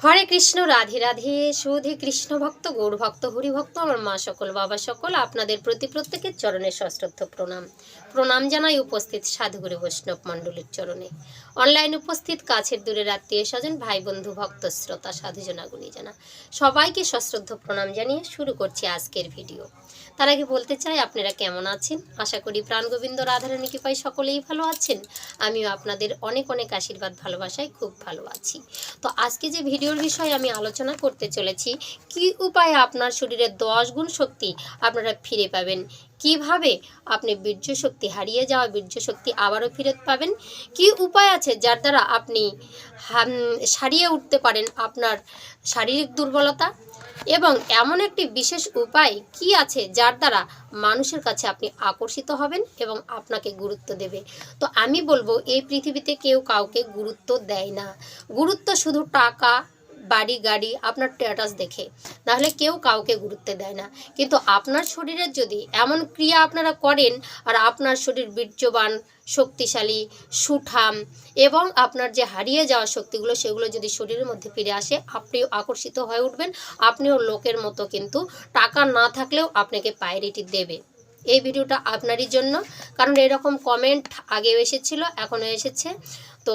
হরে কৃষ্ণ, রাধে রাধে। সুধী কৃষ্ণ ভক্ত, গৌর ভক্ত, হরি ভক্ত, আমার মা সকল, বাবা সকল, আপনাদের প্রতি প্রত্যেকের চরণে সশ্রদ্ধ প্রণাম। প্রণাম জানাই উপস্থিত সাধুগুরু বৈষ্ণব মণ্ডলীর চরণে। অনলাইন উপস্থিত কাছের দূরের আত্মীয় স্বজন, ভাই বন্ধু, ভক্ত শ্রোতা, সাধুজনা গুণীজনা সবাইকে সশ্রদ্ধ প্রণাম জানিয়ে শুরু করছি আজকের ভিডিও। তার আগে বলতে চাই, আপনারা কেমন আছেন? আশা করি প্রাণগোবিন্দ রাধারানী কৃপায় সকলেই ভালো আছেন। আমিও আপনাদের অনেক অনেক আশীর্বাদ ভালোবাসায় খুব ভালো আছি। তো আজকে যে ভিডিওর বিষয়ে আমি আলোচনা করতে চলেছি, কি উপায়ে আপনার শরীরের 10 গুণ শক্তি আপনারা ফিরে পাবেন, কিভাবে আপনি বীর্য শক্তি, হারিয়ে যাওয়া বীর্য শক্তি আবারও ফিরে পাবেন, কি উপায় আছে যার দ্বারা আপনি সারিয়ে উঠতে পারেন আপনার শারীরিক দুর্বলতা, এবং এমন একটি বিশেষ উপায় কি আছে যার দ্বারা মানুষের কাছে আপনি আকর্ষিত হবেন এবং আপনাকে গুরুত্ব দেবে। তো আমি বলবো, এই পৃথিবীতে কেউ কাউকে গুরুত্ব দেয় না। গুরুত্ব শুধু টাকা, বাড়ি, গাড়ি, আপনার স্ট্যাটাস দেখে, নাহলে কেউ কাউকে গুরুত্ব দেয় না। কিন্তু আপনার শরীরের যদি এমন ক্রিয়া আপনারা করেন আর আপনার শরীর বীর্যবান, শক্তিশালী, সুঠাম, এবং আপনার যে হারিয়ে যাওয়া শক্তিগুলো সেগুলো যদি শরীরের মধ্যে ফিরে আসে, আপনিও আকর্ষিত হয়ে উঠবেন। আপনিও লোকের মতো কিন্তু টাকা না থাকলেও আপনাকে প্রায়োরিটি দেবে। এই ভিডিওটা আপনারই জন্য, কারণ এরকম কমেন্ট আগেও এসেছিল, এখনও এসেছে। তো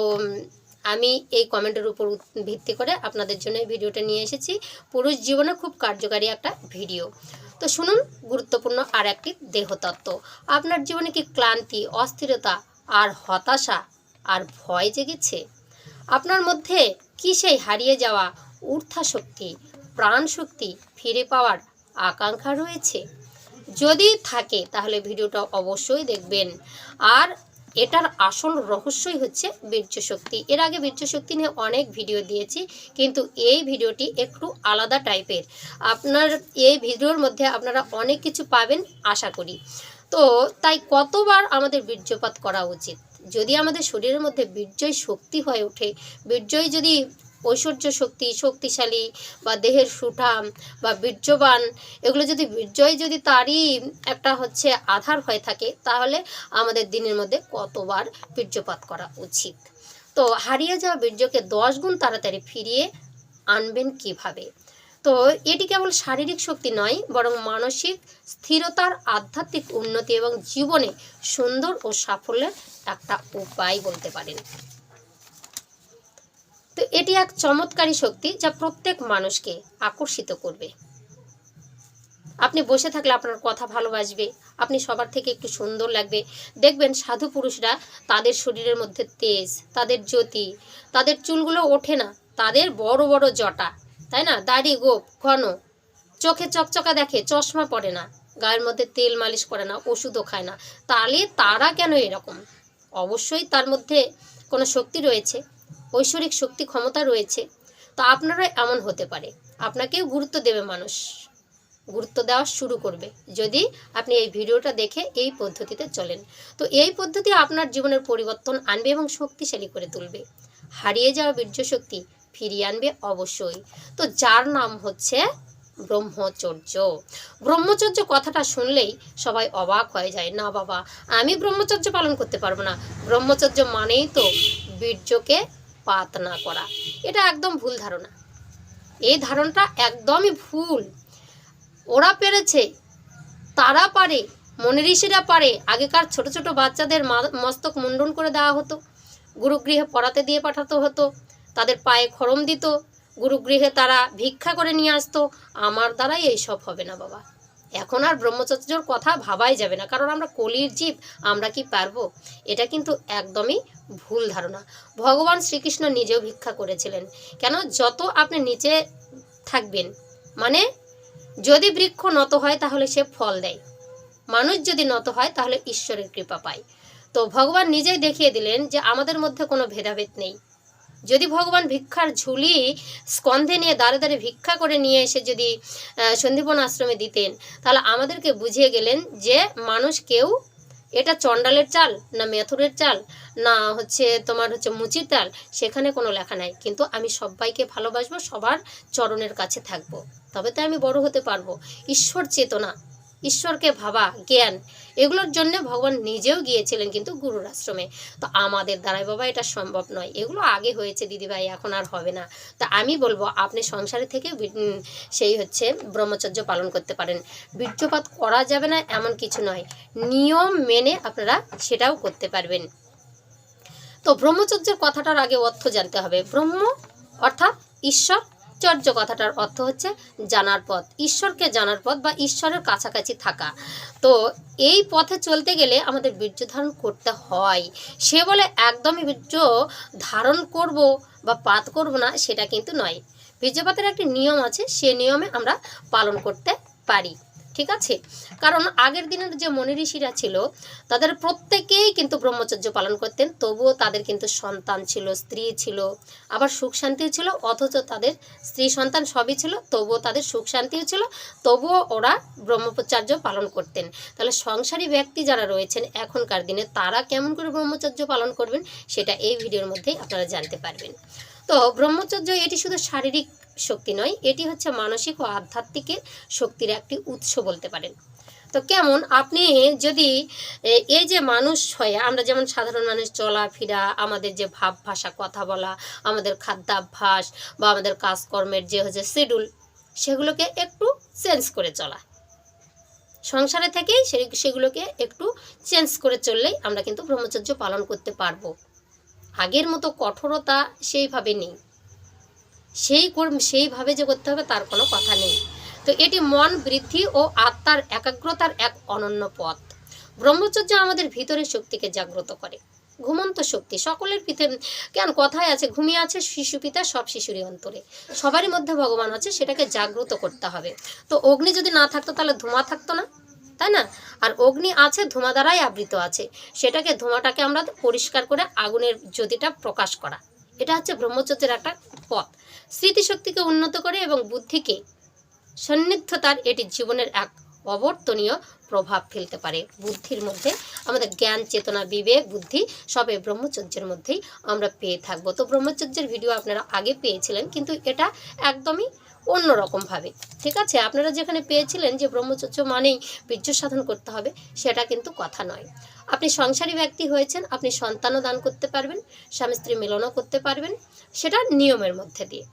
আমি এই কমেন্টের উপর ভিত্তি করে আপনাদের জন্য এই ভিডিওটা নিয়ে এসেছি। পুরুষ জীবনে খুব কার্যকারী একটা ভিডিও। তো শুনুন, গুরুত্বপূর্ণ আর একটি দেহতত্ত্ব। আপনার জীবনে কি ক্লান্তি, অস্থিরতা আর হতাশা আর ভয় জেগেছে? আপনার মধ্যে কি সেই হারিয়ে যাওয়া ঊর্ধ্বা শক্তি, প্রাণ শক্তি ফিরে পাওয়ার আকাঙ্ক্ষা রয়েছে? যদি থাকে তাহলে ভিডিওটা অবশ্যই দেখবেন। আর এটার আসল রহস্যই হচ্ছে বীর্য শক্তি। এর আগে বীর্য শক্তি নিয়ে অনেক ভিডিও দিয়েছি, কিন্তু এই ভিডিওটি একটু আলাদা টাইপের। আপনার এই ভিডিওর মধ্যে আপনারা অনেক কিছু পাবেন আশা করি। তো তাই কতবার আমাদের বীর্যপাত করা উচিত? যদি আমাদের শরীরের মধ্যে বীর্যই শক্তি হয়ে ওঠে, বীর্যই যদি ঐশ্বর্য শক্তি, শক্তিশালী বা দেহের সুঠাম বা বীর্যবান, এগুলো যদি বীর্যই যদি তারই একটা হচ্ছে আধার হয়ে থাকে, তাহলে আমাদের দিনের মধ্যে কতবার বীর্যপাত করা উচিত? তো হারিয়ে যাওয়া বীর্যকে 10 গুণ তাড়াতাড়ি ফিরিয়ে আনবেন কিভাবে? তো এটি কেবল শারীরিক শক্তি নয়, বরং মানসিক স্থিরতার, আধ্যাত্মিক উন্নতি এবং জীবনে সুন্দর ও সাফল্যের একটা উপায় বলতে পারেন। তো এটি এক চমৎকারী শক্তি যা প্রত্যেক মানুষকে আকর্ষিত করবে। আপনি বসে থাকলে আপনার কথা ভালোবাসবে, আপনি সবার থেকে একটু সুন্দর লাগবে। দেখবেন সাধু পুরুষরা, তাদের শরীরের মধ্যে তেজ, তাদের জ্যোতি, তাদের চুলগুলো ওঠে না, তাদের বড় বড় জটা, তাই না, দাড়ি গোপ ঘন, চোখে চকচকা দেখে, চশমা পরে না, গায়ের মধ্যে তেল মালিশ করে না, ওষুধও খায় না। তাহলে তারা কেন এরকম? অবশ্যই তার মধ্যে কোনো শক্তি রয়েছে, ঐশ্বরিক শক্তি, ক্ষমতা রয়েছে। তো আপনারও এমন হতে পারে, আপনাকেও গুরুত্ব দেবে মানুষ, গুরুত্ব দেওয়া শুরু করবে যদি আপনি এই ভিডিওটা দেখে এই পদ্ধতিতে চলেন। তো এই পদ্ধতি আপনার জীবনের পরিবর্তন আনবে এবং শক্তিশালী করে তুলবে। হারিয়ে যাওয়া বীর্য শক্তি ফিরিয়ে আনবে অবশ্যই। তো যার নাম হচ্ছে ব্রহ্মচর্য। ব্রহ্মচর্য কথাটা শুনলেই সবাই অবাক হয়ে যায়, না বাবা, আমি ব্রহ্মচর্য পালন করতে পারবো না। ব্রহ্মচর্য মানেই তো বীর্যকে পাত না করা। এটা একদম ভুল ধারণা। এই ধারণাটা একদমই ভুল। ওরা পেরেছে, তারা পারে, মনি ঋষিরা পারে। আগেকার ছোট ছোট বাচ্চাদের মস্তক মুন্ডন করে দেওয়া হতো, গুরুগৃহে পড়াতে দিয়ে পাঠাতে হতো, তাদের পায়ে খড়ম দিত, গুরুগৃহে তারা ভিক্ষা করে নিয়ে আসতো। আমার দ্বারাই এইসব হবে না বাবা। এখন আর ব্রহ্মচর্যর কথা ভাবাই যাবে না, কারণ আমরা কলির জীব, আমরা কি পারবো? এটা কিন্তু একদমই ভুল ধারণা। ভগবান শ্রীকৃষ্ণ নিজেও ভিক্ষা করেছিলেন। কেন? যত আপনি নিচে থাকবেন, মানে যদি বৃক্ষ নত হয় তাহলে সে ফল দেয়, মানুষ যদি নত হয় তাহলে ঈশ্বরের কৃপা পায়। তো ভগবান নিজেই দেখিয়ে দিলেন যে আমাদের মধ্যে কোনো ভেদাভেদ নেই। যদি ভগবান ভিক্ষার ঝুলি স্কন্ধে নিয়ে দাঁড়ে দাঁড়ে ভিক্ষা করে নিয়ে এসে যদি সন্দীপন আশ্রমে দিতেন, তাহলে আমাদেরকে বুঝিয়ে গেলেন যে মানুষ কেউ, এটা চণ্ডালের চাল না মেথুরের চাল না হচ্ছে তোমার হচ্ছে মুচির চাল, সেখানে কোনো লেখা নাই। কিন্তু আমি সবাইকে ভালোবাসবো, সবার চরণের কাছে থাকবো, তবে তো আমি বড় হতে পারবো। ঈশ্বর চেতনা, ঈশ্বরকে ভাবা, জ্ঞান, এগুলোর জন্য ভগবান নিজেও গিয়েছিলেন কিন্তু গুরুর আশ্রমে। তো আমাদের দ্বারাই বাবা এটা সম্ভব নয়। এগুলো আগে হয়েছে দিদিভাই, এখন আর হবে না। তা আমি বলবো আপনি সংসারে থেকে সেই হচ্ছে ব্রহ্মচর্য পালন করতে পারেন। বীর্যপাত করা যাবে না এমন কিছু নয়, নিয়ম মেনে আপনারা সেটাও করতে পারবেন। তো ব্রহ্মচর্যের কথাটার আগে অর্থ জানতে হবে। ব্রহ্ম অর্থাৎ ঈশ্বর, চর্য কথাটার অর্থ হচ্ছে জানার পথ, ঈশ্বরকে জানার পথ বা ঈশ্বরের কাছাকাছি থাকা। তো এই পথে চলতে গেলে আমাদের বীর্য ধারণ করতে হয়। সে বলে একদমই বীর্য ধারণ করব বা পাত করব না, সেটা কিন্তু নয়। বীর্যপাতের একটি নিয়ম আছে, সে নিয়মে আমরা পালন করতে পারি, ঠিক আছে। কারণ আগের দিনের যে মনি ঋষিরা ছিল তাদের প্রত্যেকেই কিন্তু ব্রহ্মচর্য পালন করতেন, তবুও তাদের কিন্তু সন্তান ছিল, স্ত্রী ছিল, আবার সুখ শান্তিও ছিল। অথচ তাদের স্ত্রী সন্তান সবই ছিল, তবুও তাদের সুখ শান্তিও ছিল, তবুও ওরা ব্রহ্মচর্য পালন করতেন। তাহলে সংসারী ব্যক্তি যারা রয়েছেন এখনকার দিনে তারা কেমন করে ব্রহ্মচর্য পালন করবেন সেটা এই ভিডিওর মধ্যেই আপনারা জানতে পারবেন। তো ব্রহ্মচর্য এটি শুধু শারীরিক শক্তি নয়, এটি হচ্ছে মানসিক ও আধ্যাত্মিক শক্তির একটি উৎস বলতে পারেন। তো কেমন, আপনি যদি এই যে মানুষ হয়ে আমরা যেমন সাধারণ মানুষ চলাফেরা, আমাদের যে ভাব ভাষা, কথা বলা, আমাদের খাদ্যাভ্যাস বা আমাদের কাজকর্মের যে হচ্ছে শিডিউল, সেগুলোকে একটু চেঞ্জ করে চলা, সংসারে থেকেই সেগুলোকে একটু চেঞ্জ করে চললেই আমরা কিন্তু ব্রহ্মচর্য পালন করতে পারবো। আগের মতো কঠোরতা সেইভাবে নেই, সেইভাবে যে করতে হবে তার কোনো কথা নেই। তো এটি মন বৃদ্ধি ও আত্মার একাগ্রতার এক অনন্য পথ। ব্রহ্মচর্য আমাদের ভিতরের শক্তিকে জাগ্রত করে, ঘুমন্ত শক্তি সকলের কেন কথায় আছে, ঘুমিয়ে আছে শিশু পিতা সব শিশুরই অন্তরে। সবারই মধ্যে ভগবান আছে, সেটাকে জাগ্রত করতে হবে। তো অগ্নি যদি না থাকতো তাহলে ধোঁয়া থাকতো না, তাই না? আর অগ্নি আছে, ধোঁয়া দ্বারাই আবৃত আছে, সেটাকে ধোঁয়াটাকে আমরা পরিষ্কার করে আগুনের জ্যোতিটা প্রকাশ করা, এটা হচ্ছে ব্রহ্মচর্যের একটা পথ। স্মৃতিশক্তিকে উন্নত করে এবং বুদ্ধিকে সন্নিগ্ধতার এটি জীবনের এক অবর্তনীয় প্রভাব ফেলতে পারে। বুদ্ধির মধ্যে আমাদের জ্ঞান, চেতনা, বিবেক, বুদ্ধি সবে ব্রহ্মচর্যের মধ্যেই আমরা পেয়ে থাকবো। তো ব্রহ্মচর্যের ভিডিও আপনারা আগে পেয়েছিলেন, কিন্তু এটা একদমই অন্যরকমভাবে, ঠিক আছে। আপনারা যেখানে পেয়েছিলেন যে ব্রহ্মচর্য মানেই বীর্য সাধন করতে হবে, সেটা কিন্তু কথা নয়। আপনি সংসারী ব্যক্তি হয়েছেন, আপনি সন্তানও দান করতে পারবেন, স্বামী স্ত্রী মিলনও করতে পারবেন, সেটা নিয়মের মধ্যে দিয়ে।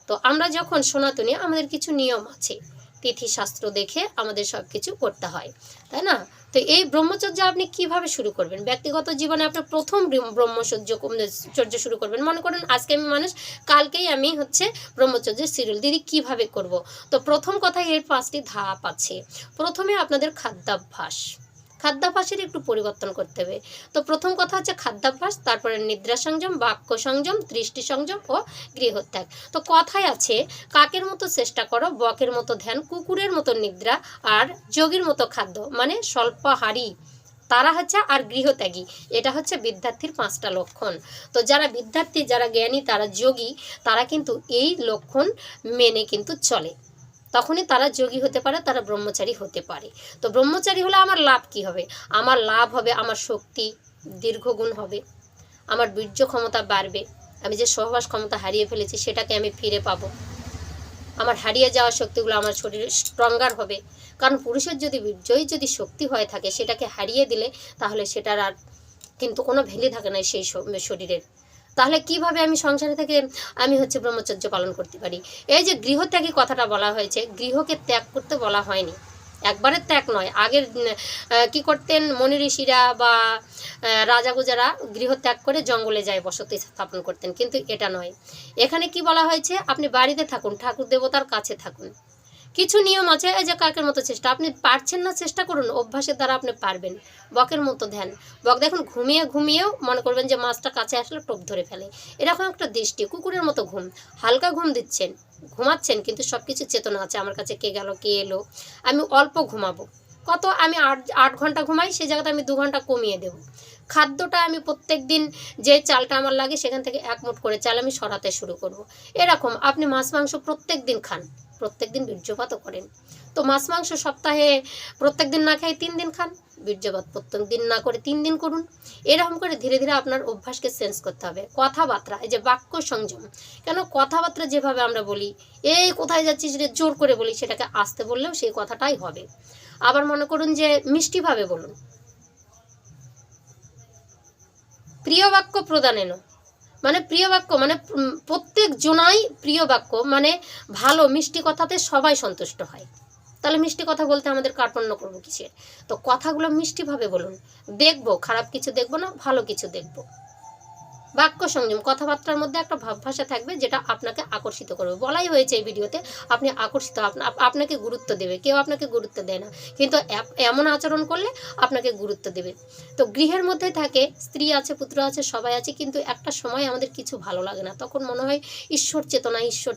তো আমরা যখন সনাতনী, আমাদের কিছু নিয়ম আছে, তিথি শাস্ত্র দেখে আমাদের সব কিছু করতে হয়, তাই না? তো এই ব্রহ্মচর্য আপনি কিভাবে শুরু করবেন? ব্যক্তিগত জীবনে আপনার প্রথম ব্রহ্মচর্য শুরু করবেন। মনে করেন আজকে আমি মানুষ, কালকেই আমি হচ্ছে ব্রহ্মচর্যের শিডিউল, দিদি কিভাবে করব? তো প্রথম কথা, এর 5টি ধাপ আছে। প্রথমে আপনাদের খাদ্যাভ্যাসের একটু পরিবর্তন করতে হবে। তো প্রথম কথা হচ্ছে খাদ্যাভ্যাস, তারপরে নিদ্রা সংযম, বাক্য সংযম, দৃষ্টি সংযম ও গৃহত্যাগ। তো কথায় আছে, কাকের মতো চেষ্টা করো, বকের মতো ধ্যান, কুকুরের মতো নিদ্রা, আর যোগীর মতো খাদ্য, মানে স্বল্পাহারী তারা হচ্ছে আর গৃহত্যাগী। এটা হচ্ছে বিদ্যার্থীর 5টা লক্ষণ। তো যারা বিদ্যার্থী, যারা জ্ঞানী, তারা যোগী, তারা কিন্তু এই লক্ষণ মেনে কিন্তু চলে, তখনই তারা যোগী হতে পারে, তারা ব্রহ্মচারী হতে পারে। তো ব্রহ্মচারী হলে আমার লাভ কি হবে? আমার লাভ হবে, আমার শক্তি দীর্ঘগুণ হবে, আমার বীর্য ক্ষমতা বাড়বে, আমি যে সহবাস ক্ষমতা হারিয়ে ফেলেছি সেটাকে আমি ফিরে পাবো, আমার হারিয়ে যাওয়া শক্তিগুলো আমার শরীরে স্ট্রঙ্গার হবে। কারণ পুরুষের যদি বীর্যই যদি শক্তি হয়ে থাকে, সেটাকে হারিয়ে দিলে তাহলে সেটার আর কিন্তু কোনো ভ্যালু থাকে না সেই শরীরের। তাহলে কিভাবে আমি সংসারে থেকে আমি হচ্ছে ব্রহ্মচর্য পালন করতে পারি? এই যে গৃহত্যাগী কথাটা বলা হয়েছে, গৃহকে ত্যাগ করতে বলা হয়নি, একবারের ত্যাগ নয়। আগের কি করতেন মনি ঋষিরা বা রাজা গুজারা, গৃহত্যাগ করে জঙ্গলে যায় বসতি স্থাপন করতেন, কিন্তু এটা নয়। এখানে কি বলা হয়েছে, আপনি বাড়িতে থাকুন, ঠাকুর দেবতার কাছে থাকুন। কিছু নিয়ম আছে, এই যে কাকের মতো চেষ্টা, আপনি পারছেন না, চেষ্টা করুন, অভ্যাসের দ্বারা আপনি পারবেন। বকের মতো ধ্যান, বক দেখুন ঘুমিয়েও মনে করবেন যে মাছটা কাছে আসলে টোপ ধরে ফেলে, এরকম একটা দৃষ্টি। কুকুরের মতো ঘুম, হালকা ঘুম দিচ্ছেন, ঘুমাচ্ছেন, কিন্তু সব কিছু চেতনা আছে, আমার কাছে কে গেল, কে এলো, আমি অল্প ঘুমাবো। কত আমি 8 ঘন্টা ঘুমাই, সেই জায়গাতে আমি 2 ঘন্টা কমিয়ে দেব। খাদ্যটা আমি প্রত্যেক দিন যে চালটা আমার লাগে সেখান থেকে 1 মুঠ করে চাল আমি সরাতে শুরু করব। এরকম আপনি মাছ মাংস প্রত্যেক দিন খান, প্রত্যেক দিন বীর্যপাতও করেন। তো মাছ মাংস সপ্তাহে প্রত্যেক দিন না খেয়ে 3 দিন খান, বীর্যপাত প্রত্যেক দিন না করে 3 দিন করুন। এরকম করে ধীরে ধীরে আপনার অভ্যাসকে চেঞ্জ করতে হবে। কথাবার্তা, এই যে বাক্য সংযম, কেন কথাবার্তা যেভাবে আমরা বলি, এই কোথায় যাচ্ছিস রে জোর করে বলি, সেটাকে আস্তে বললেও সেই কথাটাই হবে। আবার মনে করুন যে মিষ্টিভাবে বলুন। প্রিয় বাক্য প্রদানেন, মানে প্রিয় বাক্য মানে প্রত্যেক জনাই প্রিয় বাক্য মানে ভালো মিষ্টি কথাতে সবাই সন্তুষ্ট হয়। তাহলে মিষ্টি কথা বলতে আমাদের কার্পণ্য করবো কিসের? তো কথাগুলো মিষ্টিভাবে বলুন। দেখবো, খারাপ কিছু দেখবো না, ভালো কিছু দেখবো। বাক্য সংযম, কথাবার্তার মধ্যে একটা ভাবভাষা থাকবে যেটা আপনাকে আকর্ষিত করবে। বলাই হয়েছে এই ভিডিওতে, আপনি আকর্ষিত, আপনাকে গুরুত্ব দেবে। কেউ আপনাকে গুরুত্ব দেয় না, কিন্তু এমন আচরণ করলে আপনাকে গুরুত্ব দেবে। তো গৃহের মধ্যে থাকে, স্ত্রী আছে, পুত্র আছে, সবাই আছে, কিন্তু একটা সময় আমাদের কিছু ভালো লাগে না, তখন মনে হয় ঈশ্বর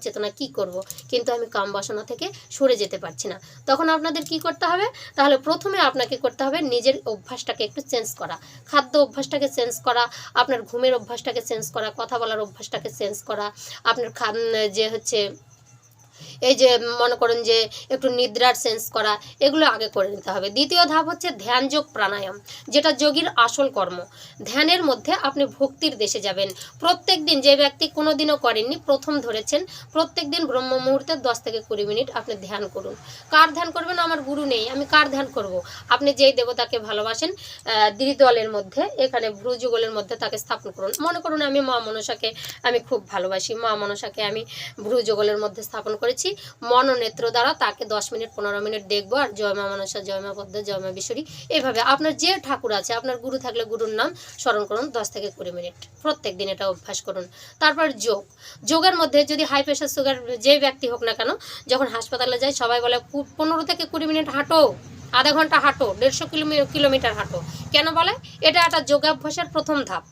চেতনা কি করব, কিন্তু আমি কাম বাসনা থেকে সরে যেতে পারছি না। তখন আপনাদের কি করতে হবে? তাহলে প্রথমে আপনাকে করতে হবে নিজের অভ্যাসটাকে একটু চেঞ্জ করা, খাদ্য অভ্যাসটাকে চেঞ্জ করা, আপনার ঘুমের অভ্যাসটাকে চেঞ্জ করা, কথা বলার অভ্যাসটাকে চেঞ্জ করা, আপনার যে হচ্ছে এই যে মনে করেন যে একটু নিদ্রার চেঞ্জ করা, এগুলো আগে করে নিতে হবে। দ্বিতীয় ধাপ হচ্ছে ধ্যান যোগ প্রাণায়াম, যেটা যোগীর আসল কর্ম। ধ্যানের মধ্যে আপনি ভক্তির দেশে যাবেন। প্রত্যেক দিন, যে ব্যক্তি কোনো দিনও করেননি, প্রথম ধরেছেন, প্রত্যেক দিন ব্রহ্ম মুহূর্তে 10 থেকে 20 মিনিট আপনি ধ্যান করুন। কার ধ্যান করবেন? আমার গুরু নেই, আমি কার ধ্যান করব? আপনি যেই দেবতাকে ভালোবাসেন, দ্বিদলের মধ্যে, এখানে ভ্রুযুগলের মধ্যে তাকে স্থাপন করুন। মনে করুন আমি মা মনসাকে আমি খুব ভালোবাসি, মা মনসাকে আমি ভ্রুযুগলের মধ্যে স্থাপন করেছি। মনোনেত্র দ্বারা তাকে 10 মিনিট 15 মিনিট দেখবো, আর জয় মা মনসা, জয় মা পদ্মা, জয় মা বিশ্বরী, এইভাবে আপনার যে ঠাকুর আছে, আপনার গুরু থাকলে গুরুর নাম স্মরণ করুন 10 থেকে 20 মিনিট প্রত্যেক দিন, এটা অভ্যাস করুন। তারপর যোগের মধ্যে যদি হাই প্রেশার সুগার যে ব্যক্তি হোক না কেন, যখন হাসপাতালে যায় সবাই বলে 15 থেকে 20 মিনিট হাঁটো, আধা ঘন্টা হাঁটো, 150 কিলোমিটার হাঁটো। কেন বলে? এটা একটা যোগাভ্যাসের প্রথম ধাপ।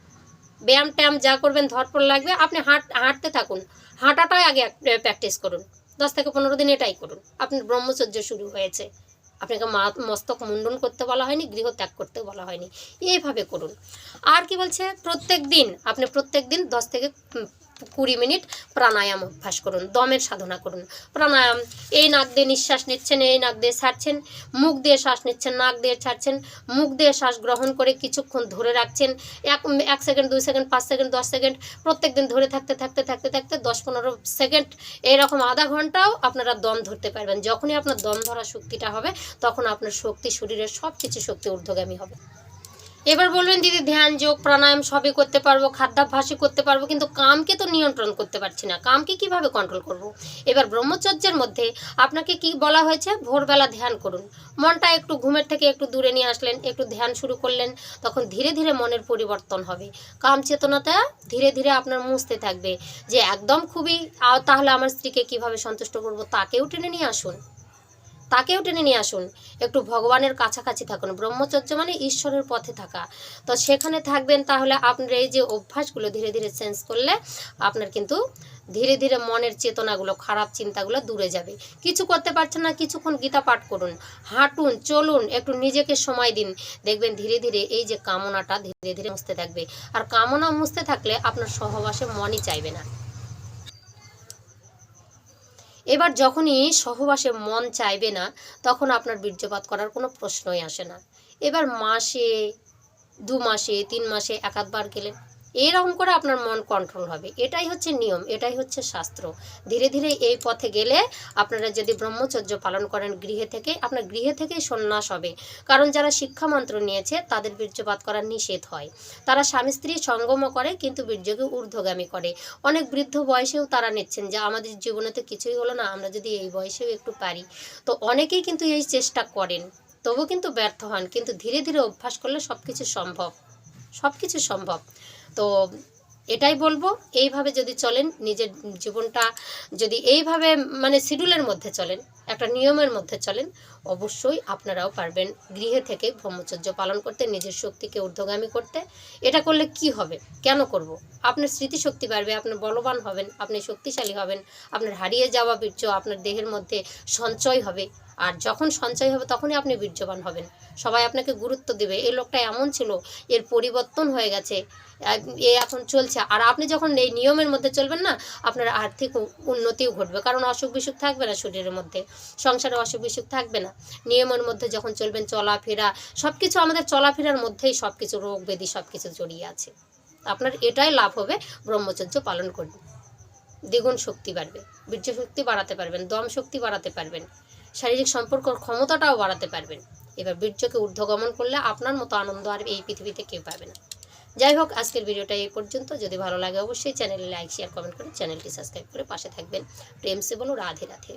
ব্যায়াম ট্যায়াম যা করবেন ধরপড় লাগবে, আপনি হাঁটতে থাকুন, হাঁটাটাই আগে প্র্যাকটিস করুন। 10 থেকে 15 দিন এটাই করুন, আপনার ব্রহ্মচর্য শুরু হয়েছে। আপনাকে মস্তক মুন্ডন করতে বলা হয়নি, গৃহ ত্যাগ করতে বলা হয়নি, এইভাবে করুন। আর কি বলছে? প্রত্যেক দিন 10 থেকে 20 মিনিট প্রাণায়াম অভ্যাস করুন, দমের সাধনা করুন। প্রাণায়াম, এই নাক দিয়ে নিঃশ্বাস নিচ্ছেন, এই নাক দিয়ে ছাড়ছেন, মুখ দিয়ে শ্বাস নিচ্ছেন, নাক দিয়ে ছাড়ছেন, মুখ দিয়ে শ্বাস গ্রহণ করে কিছুক্ষণ ধরে রাখছেন, 1 সেকেন্ড, 2 সেকেন্ড, 5 সেকেন্ড, 10 সেকেন্ড, প্রত্যেক দিন ধরে থাকতে 10-15 সেকেন্ড, এরকম আধা ঘন্টাও আপনারা দম ধরতে পারবেন। যখনই আপনার দম ধরা শক্তিটা হবে, তখন আপনার শক্তি, শরীরের সব কিছু শক্তি ঊর্ধ্বগামী হবে। এবার বলবেন দিদি ধ্যান যোগ প্রাণায়াম সবই করতে পারবো, খাদ্যাভ্যাসই করতে পারবো, কিন্তু কামকে তো নিয়ন্ত্রণ করতে পারছি না, কামকে কিভাবে কন্ট্রোল করব? এবার ব্রহ্মচর্যের মধ্যে আপনাকে কি বলা হয়েছে? ভোরবেলা ধ্যান করুন। মনটা একটু ঘুমের থেকে একটু দূরে নিয়ে আসলেন, একটু ধ্যান শুরু করলেন, তখন ধীরে ধীরে মনের পরিবর্তন হবে। কাম চেতনাটা ধীরে ধীরে আপনার মুছতে থাকবে, যে একদম খুবই তাহলে আমার স্ত্রীকে কিভাবে সন্তুষ্ট করব, তাকেও টেনে নিয়ে আসুন, একটু ভগবানের কাছাকাছি থাকুন। ব্রহ্মচর্য মানে ঈশ্বরের পথে থাকা, তো সেখানে থাকবেন। তাহলে আপনার এই যে অভ্যাসগুলো ধীরে ধীরে চেঞ্জ করলে আপনার কিন্তু ধীরে ধীরে মনের চেতনাগুলো, খারাপ চিন্তাগুলো দূরে যাবে। কিছু করতে পারছেন না, কিছুক্ষণ গীতা পাঠ করুন, হাঁটুন, চলুন, একটু নিজেকে সময় দিন, দেখবেন ধীরে ধীরে এই যে কামনাটা ধীরে ধীরে মুছতে থাকবে। আর কামনা মুছতে থাকলে আপনার সহবাসে মনই চাইবে না। এবার যখনই সহবাসে মন চাইবে না, তখন আপনার বীর্যপাত করার কোনো প্রশ্নই আসে না। এবার মাসে, 2 মাসে, 3 মাসে 1-8 গেলেন, এরকম করে আপনার মন কন্ট্রোল হবে। এটাই হচ্ছে নিয়ম, এটাই হচ্ছে শাস্ত্র। ধীরে ধীরে এই পথে গেলে আপনারা যদি ব্রহ্মচর্য পালন করেন গৃহে থেকে, আপনার গৃহে থেকেই সন্ন্যাস হবে। কারণ যারা শিক্ষা মন্ত্র নিয়েছে তাদের বীর্যপাত করা নিষেধ হয়। তারা স্বামী স্ত্রী সঙ্গমও করে, কিন্তু বীর্যকে ঊর্ধ্বগামী করে। অনেক বৃদ্ধ বয়সেও তারা নিচ্ছেন, যে আমাদের জীবনে তো কিছুই হলো না, আমরা যদি এই বয়সেও একটু পারি। তো অনেকেই কিন্তু এই চেষ্টা করেন, তবু কিন্তু ব্যর্থ হন। কিন্তু ধীরে ধীরে অভ্যাস করলে সব কিছু সম্ভব। তো এটাই বলবো, এইভাবে যদি চলেন, নিজের জীবনটা যদি এইভাবে মানে শিডিউলের মধ্যে চলেন, একটা নিয়মের মধ্যে চলেন, অবশ্যই আপনারাও পারবেন গৃহে থেকে ব্রহ্মচর্য পালন করতে, নিজের শক্তিকে ঊর্ধ্বগামী করতে। এটা করলে কি হবে, কেন করব? আপনার স্মৃতিশক্তি বাড়বে, আপনি বলবান হবেন, আপনি শক্তিশালী হবেন, আপনার হারিয়ে যাওয়া বীর্য আপনার দেহের মধ্যে সঞ্চয় হবে। আর যখন সঞ্চয় হবে তখনই আপনি বীর্যবান হবেন, সবাই আপনাকে গুরুত্ব দেবে। এই লোকটা এমন ছিল, এর পরিবর্তন হয়ে গেছে, এ এখন চলছে। আর আপনি যখন এই নিয়মের মধ্যে চলবেন না, আপনার আর্থিক উন্নতিও ঘটবে, কারণ অসুখ বিসুখ থাকবে না শরীরের মধ্যে, সংসারে অসুখ বিসুখ থাকবে না। নিয়মের মধ্যে যখন চলবেন, চলাফেরা সব কিছু, আমাদের চলাফেরার মধ্যেই সব কিছু, রোগ ব্যাধি সব কিছু জড়িয়ে আছে। আপনার এটাই লাভ হবে, ব্রহ্মচর্য পালন করবেন, দ্বিগুণ শক্তি বাড়বে, বীর্য শক্তি বাড়াতে পারবেন, দম শক্তি বাড়াতে পারবেন, শারীরিক সম্পর্কর ক্ষমতাটাও বাড়াতে পারবেন। এবার বীর্যকে ঊর্ধ্বগমন করলে আপনার মতো আনন্দ আর এই পৃথিবীতে কেউ পাবে না। যাই হোক, আজকের ভিডিওটা এই পর্যন্ত। যদি ভালো লাগে অবশ্যই চ্যানেলে লাইক শেয়ার কমেন্ট করে চ্যানেলটি সাবস্ক্রাইব করে পাশে থাকবেন। প্রেম সে বলো, রাধে রাধে।